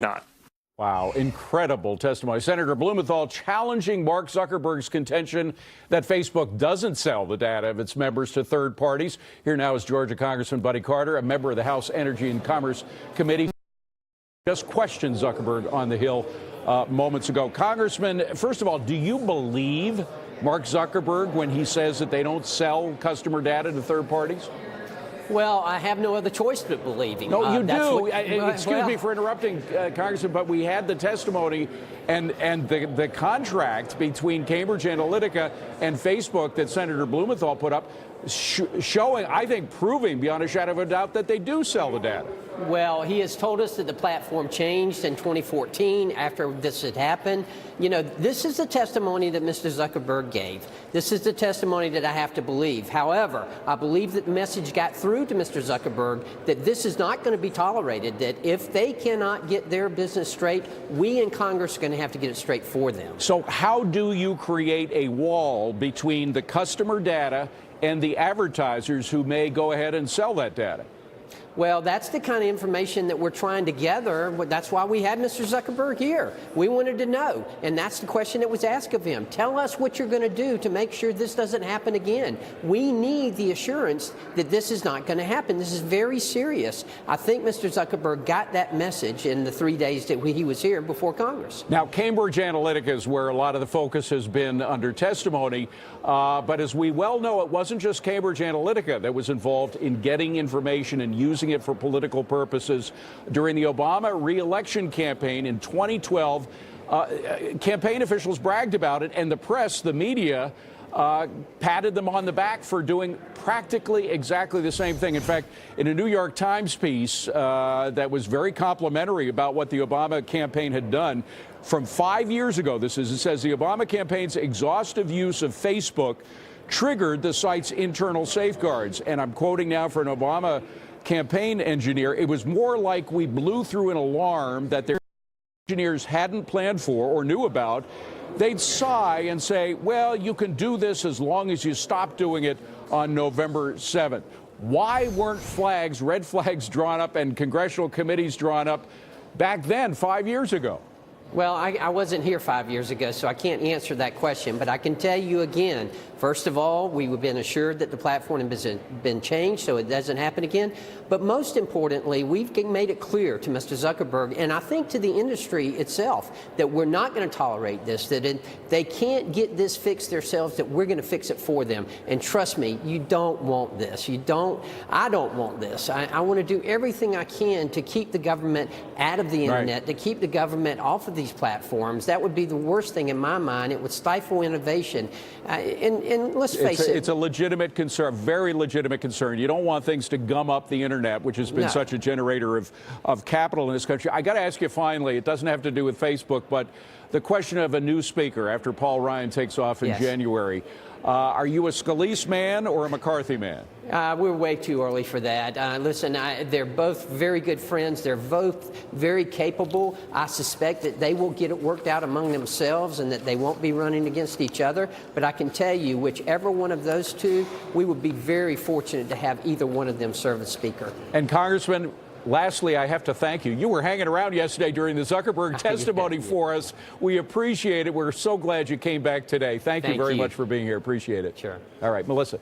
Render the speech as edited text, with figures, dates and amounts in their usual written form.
not. Wow, incredible testimony. Senator Blumenthal challenging Mark Zuckerberg's contention that Facebook doesn't sell the data of its members to third parties. Here now is Georgia Congressman Buddy Carter, a member of the House Energy and Commerce Committee. Just questioned Zuckerberg on the Hill moments ago. Congressman, first of all, do you believe Mark Zuckerberg when he says that they don't sell customer data to third parties? Well, I have no other choice but believe him. No, you do. Excuse me for interrupting, Congressman, but we had the testimony and the contract between Cambridge Analytica and Facebook that Senator Blumenthal put up, showing, I think, proving beyond a shadow of a doubt that they do sell the data. Well, he has told us that the platform changed in 2014 after this had happened. You know, this is the testimony that Mr. Zuckerberg gave. This is the testimony that I have to believe. However, I believe that the message got through to Mr. Zuckerberg that this is not going to be tolerated, that if they cannot get their business straight, we in Congress are going to have to get it straight for them. So how do you create a wall between the customer data and the advertisers who may go ahead and sell that data? Well, that's the kind of information that we're trying to gather. That's why we had Mr. Zuckerberg here. We wanted to know, and that's the question that was asked of him. Tell us what you're going to do to make sure this doesn't happen again. We need the assurance that this is not going to happen. This is very serious. I think Mr. Zuckerberg got that message in the 3 days that he was here before Congress. Now, Cambridge Analytica is where a lot of the focus has been under testimony. But as we well know, it wasn't just Cambridge Analytica that was involved in getting information and using it for political purposes. During the Obama re-election campaign in 2012, campaign officials bragged about it, and the press, the media, patted them on the back for doing practically exactly the same thing. In fact, in a New York Times piece that was very complimentary about what the Obama campaign had done, from 5 years ago, it says the Obama campaign's exhaustive use of Facebook triggered the site's internal safeguards. And I'm quoting now for an Obama campaign engineer, it was more like we blew through an alarm that their engineers hadn't planned for or knew about. They'd sigh and say, well, you can do this as long as you stop doing it on November 7th. Why weren't flags, red flags drawn up and congressional committees drawn up back then, 5 years ago? Well, I wasn't here 5 years ago, so I can't answer that question. But I can tell you again, first of all, we've been assured that the platform has been changed so it doesn't happen again. But most importantly, we've made it clear to Mr. Zuckerberg, and I think to the industry itself, that we're not going to tolerate this, that they can't get this fixed themselves, that we're going to fix it for them. And trust me, you don't want this. I don't want this. I want to do everything I can to keep the government out of the internet, to keep the government off of these platforms. That would be the worst thing in my mind. It would stifle innovation. And let's face it. It's a legitimate concern, very legitimate concern. You don't want things to gum up the internet, which has been such a generator of capital in this country. I got to ask you finally, it doesn't have to do with Facebook, but the question of a new speaker after Paul Ryan takes off in January. Are you a Scalise man or a McCarthy man? We're way too early for that. Listen, they're both very good friends. They're both very capable. I suspect that they will get it worked out among themselves and that they won't be running against each other. But I can tell you, whichever one of those two, we would be very fortunate to have either one of them serve as Speaker. And Congressman, lastly, I have to thank you. You were hanging around yesterday during the Zuckerberg testimony for us. We appreciate it. We're so glad you came back today. Thank you very much for being here. Appreciate it. Sure. All right, Melissa.